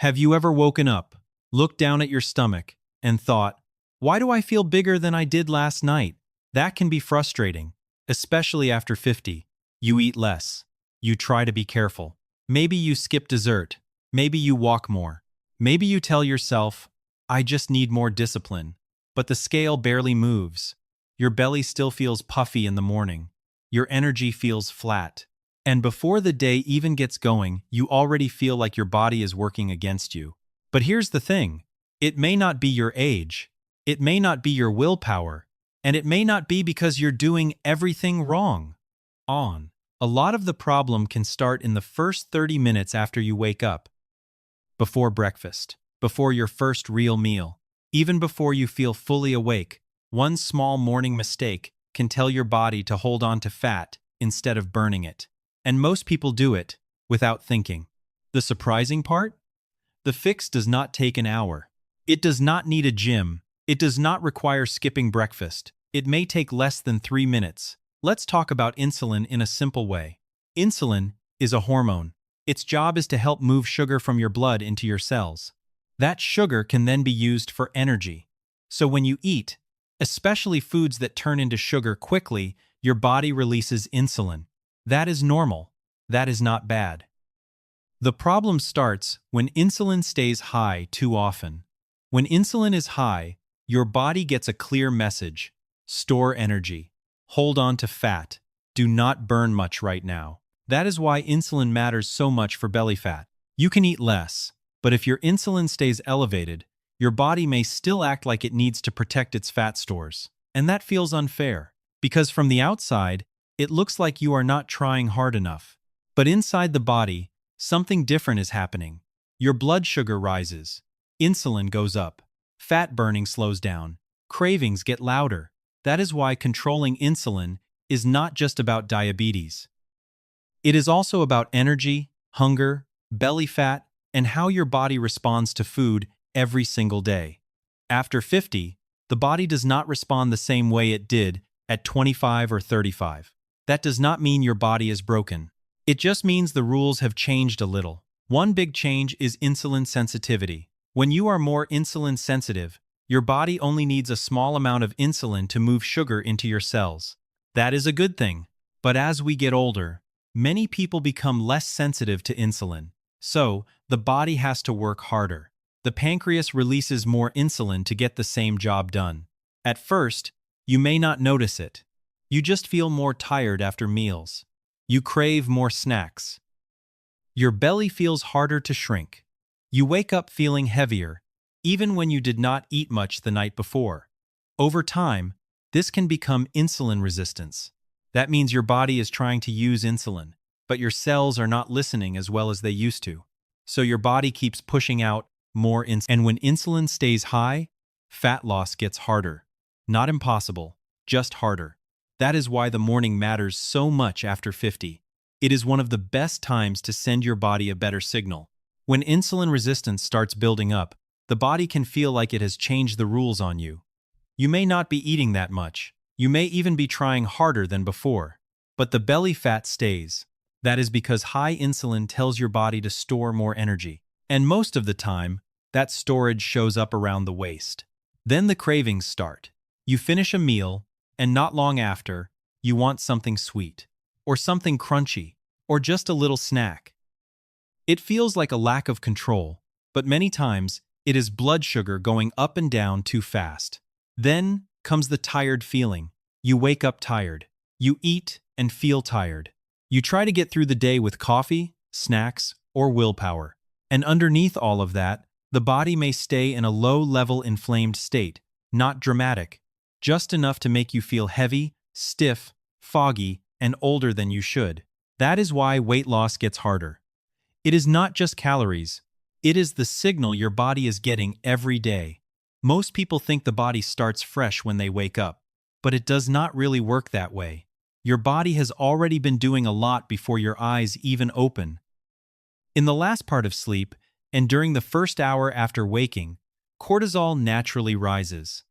Have you ever woken up, looked down at your stomach, and thought, why do I feel bigger than I did last night? That can be frustrating, especially after 50. You eat less. You try to be careful. Maybe you skip dessert. Maybe you walk more. Maybe you tell yourself, I just need more discipline. But the scale barely moves. Your belly still feels puffy in the morning. Your energy feels flat. And before the day even gets going, you already feel like your body is working against you. But here's the thing. It may not be your age. It may not be your willpower. And it may not be because you're doing everything wrong. A lot of the problem can start in the first 30 minutes after you wake up. Before breakfast, before your first real meal, even before you feel fully awake, one small morning mistake can tell your body to hold on to fat instead of burning it. And most people do it without thinking. The surprising part? The fix does not take an hour. It does not need a gym. It does not require skipping breakfast. It may take less than 3 minutes. Let's talk about insulin in a simple way. Insulin is a hormone. Its job is to help move sugar from your blood into your cells. That sugar can then be used for energy. So when you eat, especially foods that turn into sugar quickly, your body releases insulin. That is normal. That is not bad. The problem starts when insulin stays high too often. When insulin is high, your body gets a clear message. Store energy. Hold on to fat. Do not burn much right now. That is why insulin matters so much for belly fat. You can eat less, but if your insulin stays elevated, your body may still act like it needs to protect its fat stores. And that feels unfair, because from the outside, it looks like you are not trying hard enough. But inside the body, something different is happening. Your blood sugar rises. Insulin goes up. Fat burning slows down. Cravings get louder. That is why controlling insulin is not just about diabetes. It is also about energy, hunger, belly fat, and how your body responds to food every single day. After 50, the body does not respond the same way it did at 25 or 35. That does not mean your body is broken. It just means the rules have changed a little. One big change is insulin sensitivity. When you are more insulin sensitive, your body only needs a small amount of insulin to move sugar into your cells. That is a good thing. But as we get older, many people become less sensitive to insulin. So, the body has to work harder. The pancreas releases more insulin to get the same job done. At first, you may not notice it. You just feel more tired after meals. You crave more snacks. Your belly feels harder to shrink. You wake up feeling heavier, even when you did not eat much the night before. Over time, this can become insulin resistance. That means your body is trying to use insulin, but your cells are not listening as well as they used to. So your body keeps pushing out more insulin. And when insulin stays high, fat loss gets harder. Not impossible, just harder. That is why the morning matters so much after 50. It is one of the best times to send your body a better signal. When insulin resistance starts building up, the body can feel like it has changed the rules on you. You may not be eating that much. You may even be trying harder than before. But the belly fat stays. That is because high insulin tells your body to store more energy. And most of the time, that storage shows up around the waist. Then the cravings start. You finish a meal, and not long after, you want something sweet, or something crunchy, or just a little snack. It feels like a lack of control, but many times, it is blood sugar going up and down too fast. Then comes the tired feeling. You wake up tired. You eat and feel tired. You try to get through the day with coffee, snacks, or willpower. And underneath all of that, the body may stay in a low-level inflamed state, not dramatic, just enough to make you feel heavy, stiff, foggy, and older than you should. That is why weight loss gets harder. It is not just calories. It is the signal your body is getting every day. Most people think the body starts fresh when they wake up, but it does not really work that way. Your body has already been doing a lot before your eyes even open. In the last part of sleep, and during the first hour after waking, cortisol naturally rises.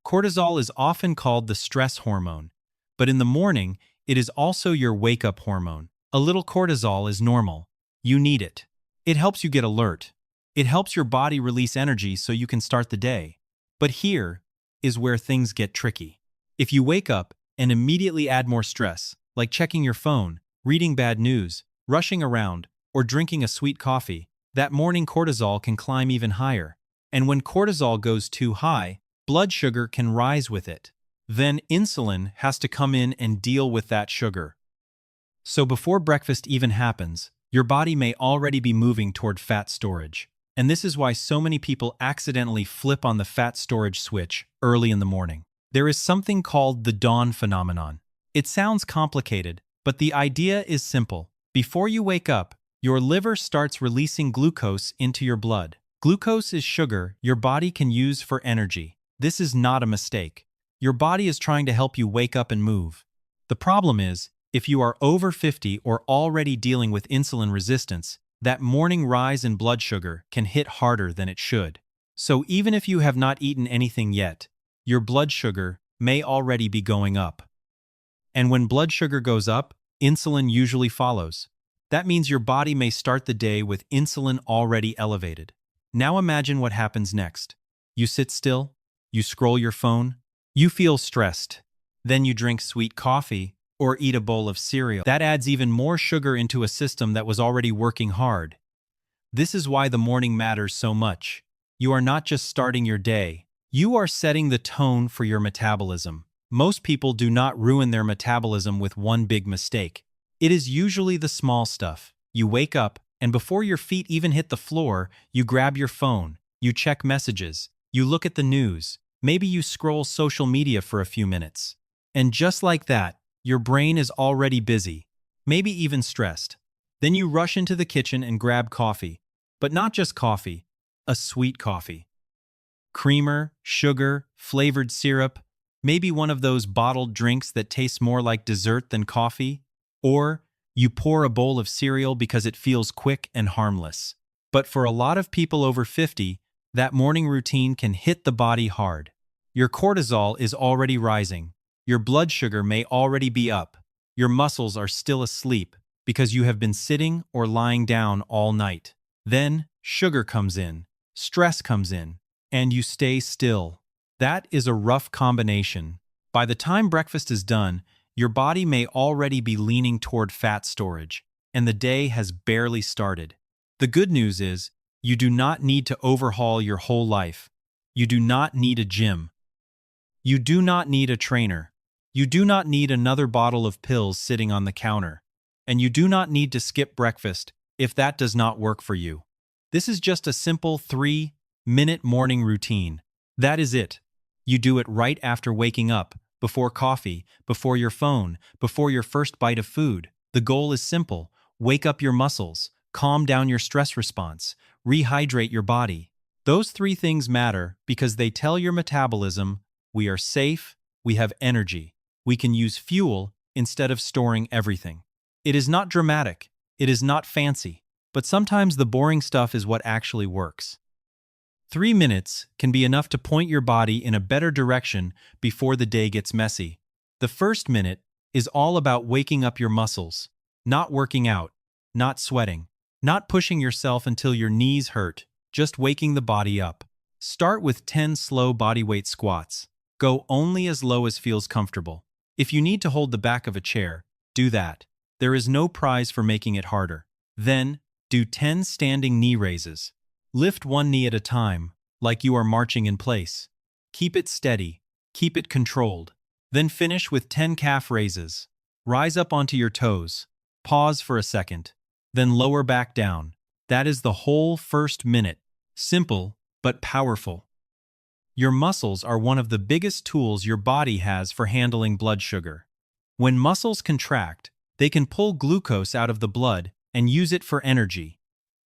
Cortisol is often called the stress hormone, but in the morning, it is also your wake-up hormone. A little cortisol is normal. You need it. It helps you get alert. It helps your body release energy so you can start the day. But here is where things get tricky. If you wake up and immediately add more stress, like checking your phone, reading bad news, rushing around, or drinking a sweet coffee, that morning cortisol can climb even higher. And when cortisol goes too high, blood sugar can rise with it. Then insulin has to come in and deal with that sugar. So before breakfast even happens, your body may already be moving toward fat storage. And this is why so many people accidentally flip on the fat storage switch early in the morning. There is something called the dawn phenomenon. It sounds complicated, but the idea is simple. Before you wake up, your liver starts releasing glucose into your blood. Glucose is sugar your body can use for energy. This is not a mistake. Your body is trying to help you wake up and move. The problem is, if you are over 50 or already dealing with insulin resistance, that morning rise in blood sugar can hit harder than it should. So even if you have not eaten anything yet, your blood sugar may already be going up. And when blood sugar goes up, insulin usually follows. That means your body may start the day with insulin already elevated. Now imagine what happens next. You sit still, you scroll your phone, you feel stressed. Then you drink sweet coffee or eat a bowl of cereal. That adds even more sugar into a system that was already working hard. This is why the morning matters so much. You are not just starting your day, you are setting the tone for your metabolism. Most people do not ruin their metabolism with one big mistake. It is usually the small stuff. You wake up, and before your feet even hit the floor, you grab your phone, you check messages, you look at the news, maybe you scroll social media for a few minutes. And just like that, your brain is already busy, maybe even stressed. Then you rush into the kitchen and grab coffee. But not just coffee, a sweet coffee. Creamer, sugar, flavored syrup, maybe one of those bottled drinks that tastes more like dessert than coffee. Or you pour a bowl of cereal because it feels quick and harmless. But for a lot of people over 50, that morning routine can hit the body hard. Your cortisol is already rising. Your blood sugar may already be up. Your muscles are still asleep because you have been sitting or lying down all night. Then sugar comes in, stress comes in, and you stay still. That is a rough combination. By the time breakfast is done, your body may already be leaning toward fat storage, and the day has barely started. The good news is, you do not need to overhaul your whole life. You do not need a gym. You do not need a trainer. You do not need another bottle of pills sitting on the counter. And you do not need to skip breakfast if that does not work for you. This is just a simple 3-minute morning routine. That is it. You do it right after waking up, before coffee, before your phone, before your first bite of food. The goal is simple. Wake up your muscles, calm down your stress response, rehydrate your body. Those 3 things matter because they tell your metabolism, we are safe, we have energy, we can use fuel instead of storing everything. It is not dramatic, it is not fancy, but sometimes the boring stuff is what actually works. 3 minutes can be enough to point your body in a better direction before the day gets messy. The first minute is all about waking up your muscles, not working out, not sweating, not pushing yourself until your knees hurt, just waking the body up. Start with 10 slow bodyweight squats. Go only as low as feels comfortable. If you need to hold the back of a chair, do that. There is no prize for making it harder. Then, do 10 standing knee raises. Lift one knee at a time, like you are marching in place. Keep it steady. Keep it controlled. Then finish with 10 calf raises. Rise up onto your toes. Pause for a second. Then lower back down. That is the whole first minute. Simple, but powerful. Your muscles are one of the biggest tools your body has for handling blood sugar. When muscles contract, they can pull glucose out of the blood and use it for energy.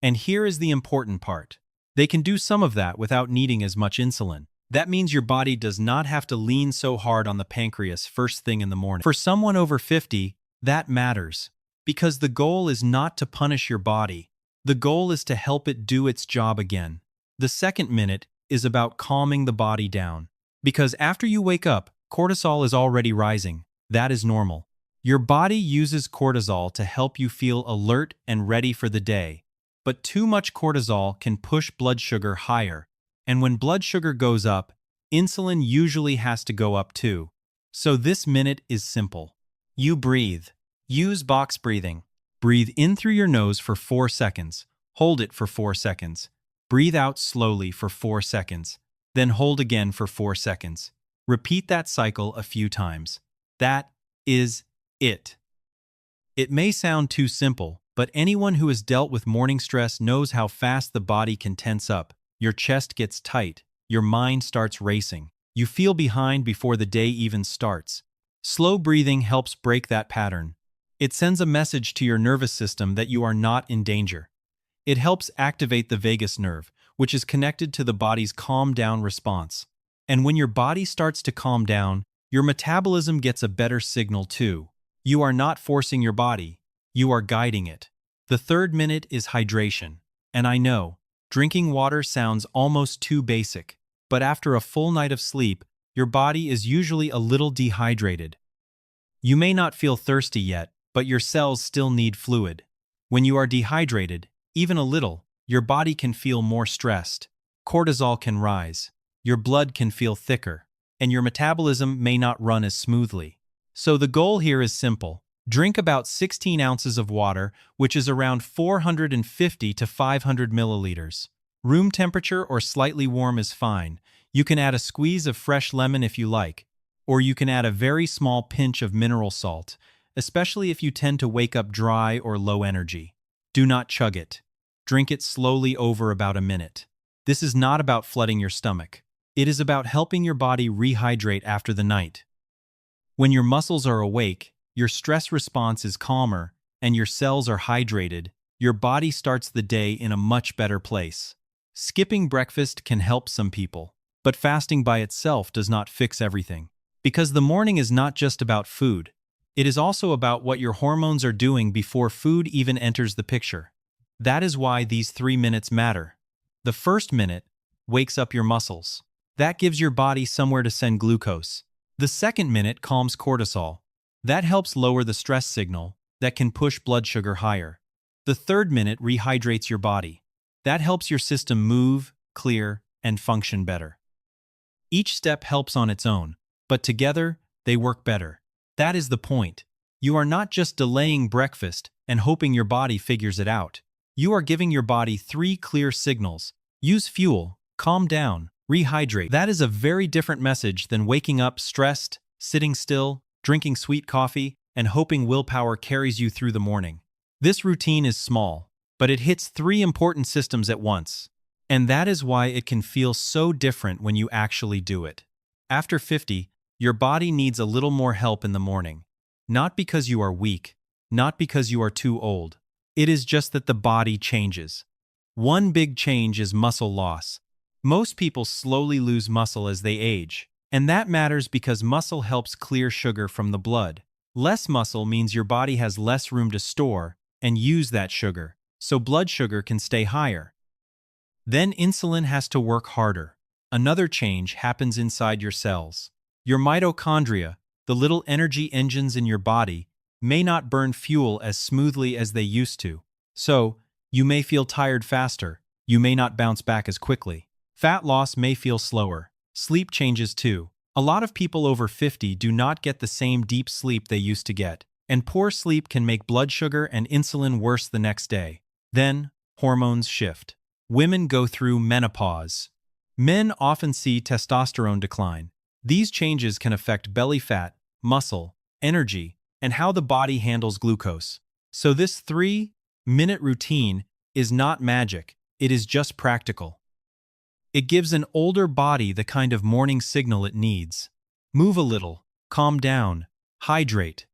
And here is the important part. They can do some of that without needing as much insulin. That means your body does not have to lean so hard on the pancreas first thing in the morning. For someone over 50, that matters. Because the goal is not to punish your body. The goal is to help it do its job again. The second minute is about calming the body down. Because after you wake up, cortisol is already rising. That is normal. Your body uses cortisol to help you feel alert and ready for the day. but too much cortisol can push blood sugar higher. And when blood sugar goes up, insulin usually has to go up too. So this minute is simple. You breathe. Use box breathing. Breathe in through your nose for 4 seconds. Hold it for 4 seconds. Breathe out slowly for 4 seconds. Then hold again for 4 seconds. Repeat that cycle a few times. That is it. It may sound too simple, but anyone who has dealt with morning stress knows how fast the body can tense up. Your chest gets tight. Your mind starts racing. You feel behind before the day even starts. Slow breathing helps break that pattern. It sends a message to your nervous system that you are not in danger. It helps activate the vagus nerve, which is connected to the body's calm down response. And when your body starts to calm down, your metabolism gets a better signal too. You are not forcing your body, you are guiding it. The third minute is hydration. And I know, drinking water sounds almost too basic, but after a full night of sleep, your body is usually a little dehydrated. You may not feel thirsty yet, but your cells still need fluid. When you are dehydrated, even a little, your body can feel more stressed. Cortisol can rise, your blood can feel thicker, and your metabolism may not run as smoothly. So the goal here is simple. Drink about 16 ounces of water, which is around 450 to 500 milliliters. Room temperature or slightly warm is fine. You can add a squeeze of fresh lemon if you like, or you can add a very small pinch of mineral salt, especially if you tend to wake up dry or low energy. Do not chug it. Drink it slowly over about a minute. This is not about flooding your stomach. It is about helping your body rehydrate after the night. When your muscles are awake, your stress response is calmer, and your cells are hydrated, your body starts the day in a much better place. Skipping breakfast can help some people, but fasting by itself does not fix everything. Because the morning is not just about food. It is also about what your hormones are doing before food even enters the picture. That is why these 3 minutes matter. The first minute wakes up your muscles. That gives your body somewhere to send glucose. The second minute calms cortisol. That helps lower the stress signal that can push blood sugar higher. The third minute rehydrates your body. That helps your system move, clear, and function better. Each step helps on its own, but together, they work better. That is the point. You are not just delaying breakfast and hoping your body figures it out. You are giving your body 3 clear signals. Use fuel, calm down, rehydrate. That is a very different message than waking up stressed, sitting still, drinking sweet coffee, and hoping willpower carries you through the morning. This routine is small, but it hits 3 important systems at once. And that is why it can feel so different when you actually do it. After 50, your body needs a little more help in the morning. Not because you are weak, not because you are too old. It is just that the body changes. One big change is muscle loss. Most people slowly lose muscle as they age, and that matters because muscle helps clear sugar from the blood. Less muscle means your body has less room to store and use that sugar, so blood sugar can stay higher. Then insulin has to work harder. Another change happens inside your cells. Your mitochondria, the little energy engines in your body, may not burn fuel as smoothly as they used to. So, you may feel tired faster. You may not bounce back as quickly. Fat loss may feel slower. Sleep changes too. A lot of people over 50 do not get the same deep sleep they used to get, and poor sleep can make blood sugar and insulin worse the next day. Then, hormones shift. Women go through menopause. Men often see testosterone decline. These changes can affect belly fat, muscle, energy, and how the body handles glucose. So this 3-minute routine is not magic, it is just practical. It gives an older body the kind of morning signal it needs. Move a little, calm down, hydrate.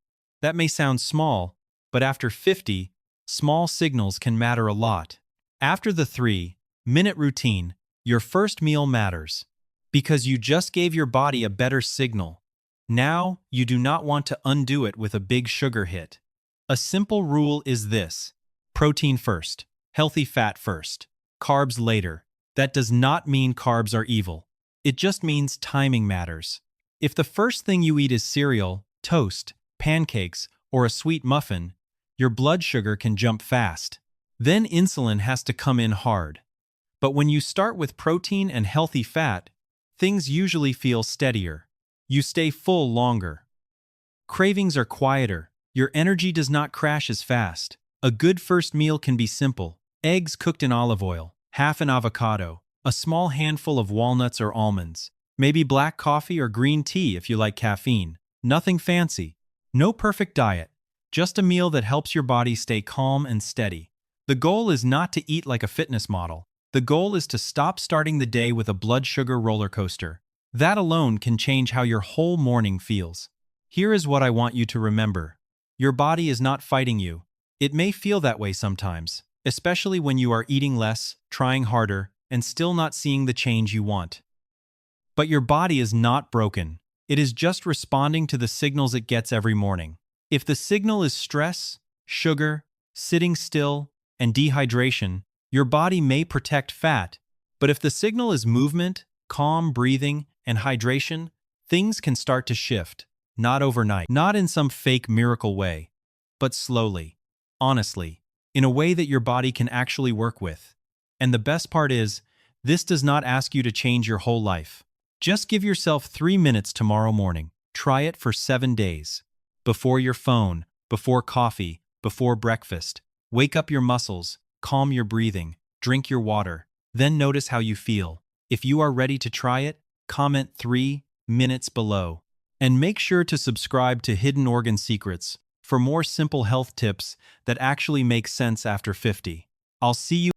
That may sound small, but after 50, small signals can matter a lot. After the 3-minute routine, your first meal matters. Because you just gave your body a better signal. Now, you do not want to undo it with a big sugar hit. A simple rule is this: protein first, healthy fat first, carbs later. That does not mean carbs are evil. It just means timing matters. If the first thing you eat is cereal, toast, pancakes, or a sweet muffin, your blood sugar can jump fast. Then insulin has to come in hard. But when you start with protein and healthy fat, things usually feel steadier. You stay full longer. Cravings are quieter. Your energy does not crash as fast. A good first meal can be simple. Eggs cooked in olive oil, half an avocado, a small handful of walnuts or almonds, maybe black coffee or green tea if you like caffeine. Nothing fancy. No perfect diet. Just a meal that helps your body stay calm and steady. The goal is not to eat like a fitness model. The goal is to stop starting the day with a blood sugar roller coaster. That alone can change how your whole morning feels. Here is what I want you to remember. Your body is not fighting you. It may feel that way sometimes, especially when you are eating less, trying harder, and still not seeing the change you want. But your body is not broken. It is just responding to the signals it gets every morning. If the signal is stress, sugar, sitting still, and dehydration, your body may protect fat. But if the signal is movement, calm breathing, and hydration, things can start to shift. Not overnight, not in some fake miracle way, but slowly, honestly, in a way that your body can actually work with. And the best part is, this does not ask you to change your whole life. Just give yourself 3 minutes tomorrow morning. Try it for 7 days. Before your phone, before coffee, before breakfast. Wake up your muscles, calm your breathing, drink your water. Then notice how you feel. If you are ready to try it, comment 3 minutes below. And make sure to subscribe to Hidden Organ Secrets for more simple health tips that actually make sense after 50. I'll see you